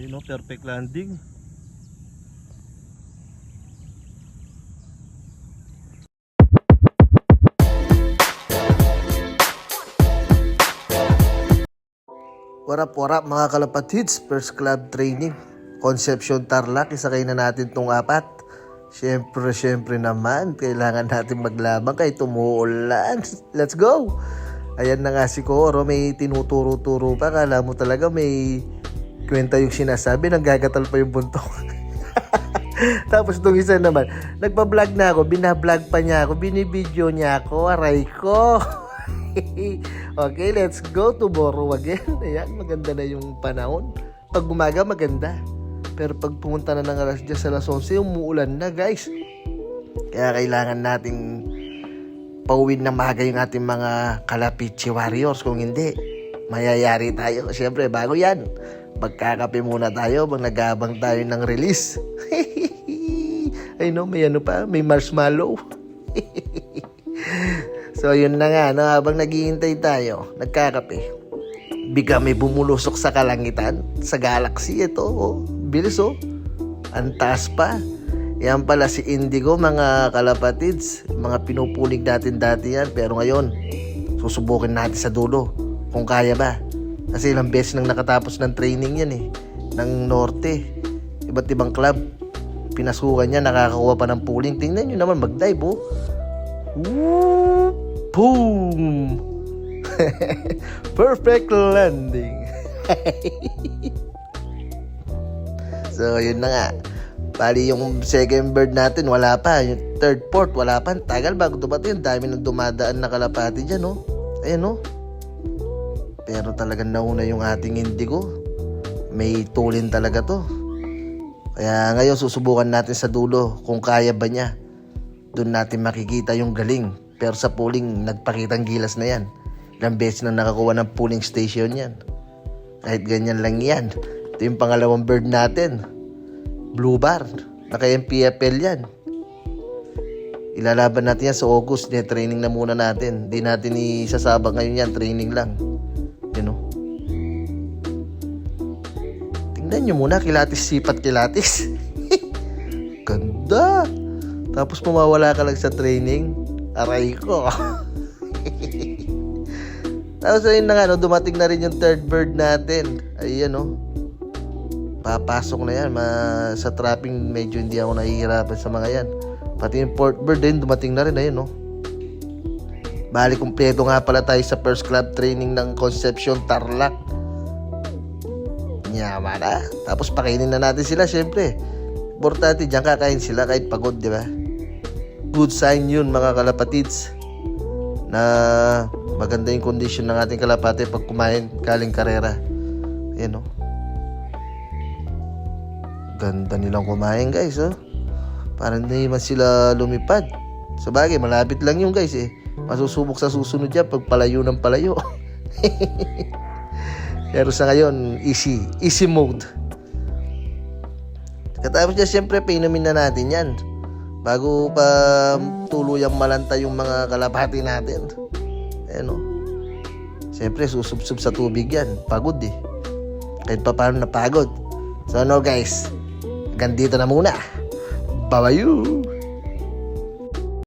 Ayun, perfect landing. Warap mga kalapatids, first club training, Concepcion Tarlac, isakay na natin tong apat. Syempre naman, kailangan natin maglaban kahit umuulan. Let's go! Ayan na nga si Koro, may tinuturo-turo pa. Kala mo talaga may kwenta yung sinasabi, nanggagatal pa yung buntok. Tapos itong isa naman, nagpa-vlog na ako, binablog pa niya ako, binibideo niya ako, aray ko. Okay, let's go tomorrow again. Ayan, maganda na yung panahon. Pag umaga, maganda. Pero pag pumunta na ng alas 10, alas 11, umuulan na, guys. Kaya kailangan nating pauwin na maaga yung ating mga Kalapichi Warriors. Kung hindi, mayayari tayo. Siyempre, bago yan, magkakape muna tayo pag nag-aabang tayo ng release. Ay no, may ano pa, may marshmallow. So yun na nga, no, habang naghihintay tayo, nagkakape, bigla may bumulusok sa kalangitan, sa galaxy. Ito, oh, bilis oh, ang taas pa. Yan pala si Indigo, mga kalapatids, mga pinupunig natin dati yan, pero ngayon susubukin natin sa dulo kung kaya ba, kasi ilang beses nang nakatapos ng training yan ng Norte, iba't ibang club, pinasukan niya, nakakakuha pa ng pooling. Tingnan nyo naman, mag-dive oh. Woo! Boom! Perfect landing. So yun na nga, bali yung second bird natin wala pa, yung third, fourth wala pa. Tagal bago dumating, dami nang dumadaan na kalapati dyan, no? Ayan, no? Pero talagang nauna yung ating Indigo. May tulin talaga to. Kaya ngayon susubukan natin sa dulo kung kaya ba niya. Doon natin makikita yung galing. Pero sa pooling, nagpakitang gilas na yan. Ilang beses na nakakuha ng pooling station yan. Kahit ganyan lang yan. Ito yung pangalawang bird natin. Blue bar. Naka-MPFL yan. Ilalaban natin yan sa August. Training na muna natin. Di natin isasabak ngayon yan. Training lang. You know? Tingnan nyo muna. Kilatis, sipat kilatis. Ganda. Tapos mawawala ka lang sa training. Aray ko. Tapos ayun na nga, no, dumating na rin yung third bird natin. Ayan, no. Papasok na yan. Sa trapping, medyo hindi ako nahihirapan sa mga yan. Pati yung fourth bird din, dumating na rin. Ayan, no. Bali, kumpleto nga pala tayo sa first club training ng Concepcion Tarlac. Yaman na. Tapos pakainin na natin sila, syempre. Importante, diyan kakain sila kahit pagod, di ba? Good sign yun, mga kalapatids, na maganda yung condition ng ating kalapate pag kumain galing karera. Ayan, oh. Ganda nilang kumain, guys, oh. Parang hindi man sila lumipad. Sa bagay, malapit lang yun, guys, eh. Masusubok sa susunod yan pag palayo ng palayo. Pero sa ngayon, easy mode. Katapos niya, syempre, painumin na natin yan bago pa tuluyang malanta yung mga kalapati natin. Ayan, o. Siyempre, susubsub sa tubig yan. Pagod eh. Kahit pa paano napagod. So ano, guys, hanggang dito na muna. Bye-bye.